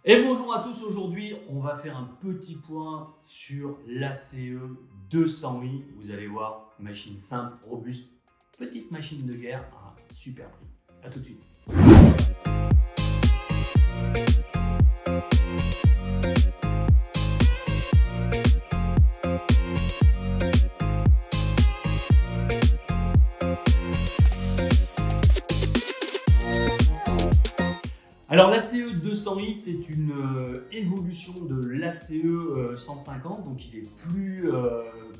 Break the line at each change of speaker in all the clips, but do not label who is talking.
Et bonjour à tous, aujourd'hui on va faire un petit point sur l'ACE 200i. Vous allez voir, machine simple, robuste, petite machine de guerre à un super prix. A tout de suite. Alors l'ACE 200i, c'est une évolution de l'ACE 150, donc il est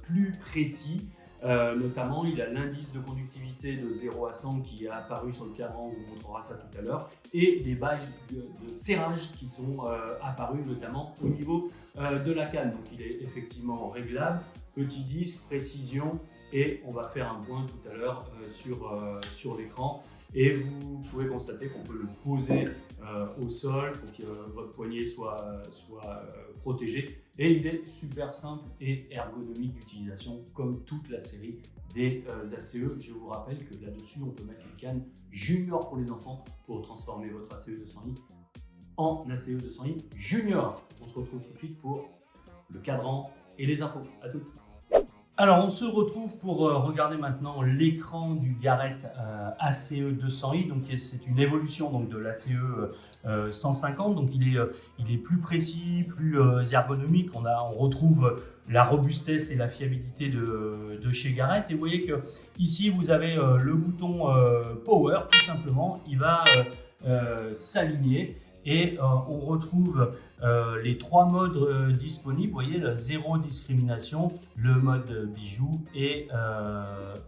plus précis. Notamment, il a l'indice de conductivité de 0 à 100 qui est apparu sur le cadran, on vous montrera ça tout à l'heure, et des badges de serrage qui sont apparus notamment au niveau de la canne. Donc il est effectivement réglable, petit disque, précision, et on va faire un point tout à l'heure sur l'écran. Et vous pouvez constater qu'on peut le poser au sol pour que votre poignet soit protégé. Et il est super simple et ergonomique d'utilisation comme toute la série des ACE. Je vous rappelle que là-dessus, on peut mettre une canne junior pour les enfants pour transformer votre ACE 200i en ACE 200i junior. On se retrouve tout de suite pour le cadran et les infos. À toutes. Alors on se retrouve pour regarder maintenant l'écran du Garrett ACE 200i. Donc c'est une évolution donc, de l'ACE 150. Donc il est plus précis, plus ergonomique. On retrouve la robustesse et la fiabilité de chez Garrett. Et vous voyez que ici vous avez le bouton Power, tout simplement. Il va s'aligner. Et on retrouve les trois modes disponibles. Vous voyez, la zéro discrimination, le mode bijou et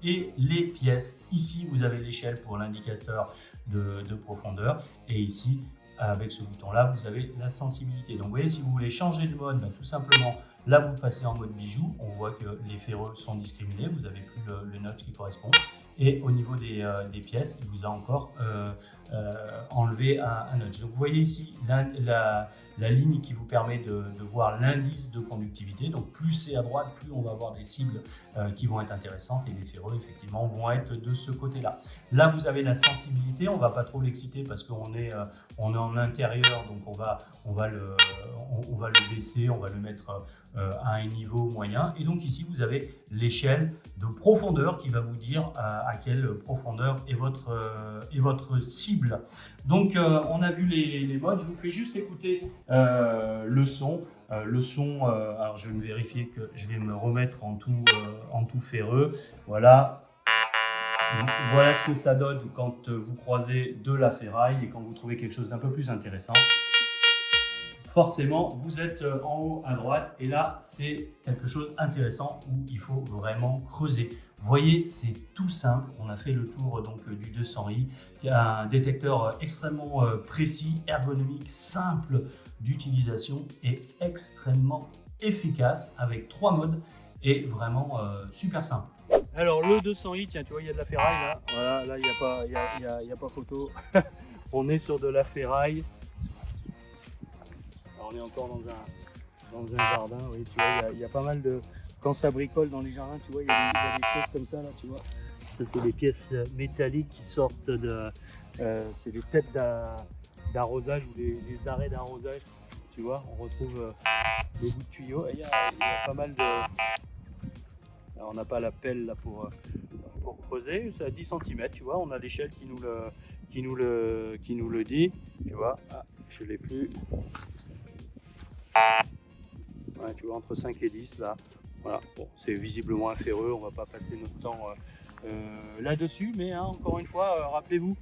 les pièces. Ici, vous avez l'échelle pour l'indicateur de profondeur. Et ici, avec ce bouton-là, vous avez la sensibilité. Donc, vous voyez, si vous voulez changer de mode, tout simplement, là, vous passez en mode bijou. On voit que les ferreux sont discriminés. Vous n'avez plus le notch qui correspond. Et au niveau des pièces, il vous a encore enlevé un notch. Donc vous voyez ici la ligne qui vous permet de voir l'indice de conductivité. Donc plus c'est à droite, plus on va avoir des cibles qui vont être intéressantes, et les ferreux effectivement vont être de ce côté-là. Là vous avez la sensibilité, on ne va pas trop l'exciter parce qu'on est en intérieur, donc on va le baisser, on va le mettre à un niveau moyen. Et donc ici vous avez l'échelle de profondeur qui va vous dire à quelle profondeur est votre cible. Donc on a vu les modes, je vous fais juste écouter le son. Alors je vais me vérifier que je vais me remettre en tout ferreux. Voilà. Donc, voilà ce que ça donne quand vous croisez de la ferraille et quand vous trouvez quelque chose d'un peu plus intéressant. Forcément, vous êtes en haut à droite et là, c'est quelque chose d'intéressant où il faut vraiment creuser. Vous voyez, c'est tout simple. On a fait le tour donc, du 200i. Il y a un détecteur extrêmement précis, ergonomique, simple d'utilisation et extrêmement efficace avec 3 modes et vraiment super simple. Alors le 200i, tiens, tu vois, il y a de la ferraille là. Voilà, là, il n'y a pas photo. On est sur de la ferraille. Alors, on est encore dans un jardin, oui, tu vois, il y a pas mal de... Quand ça bricole dans les jardins, tu vois, il y a des choses comme ça, là, tu vois. Ça, c'est des pièces métalliques qui sortent de... c'est des têtes d'arrosage ou des arrêts d'arrosage, tu vois. On retrouve des bouts de tuyaux. Il y a pas mal de... Alors, on n'a pas la pelle là pour creuser, c'est à 10 cm, tu vois. On a l'échelle qui nous le dit, tu vois. Ah, je ne l'ai plus. Ouais, tu vois, entre 5 et 10 là. Voilà, bon, c'est visiblement un ferreux, on va pas passer notre temps là-dessus, mais hein, encore une fois, rappelez-vous,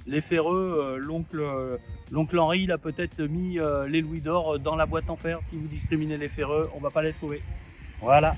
les ferreux, l'oncle Henri, il a peut-être mis les louis d'or dans la boîte en fer. Si vous discriminez les ferreux, on va pas les trouver. Voilà.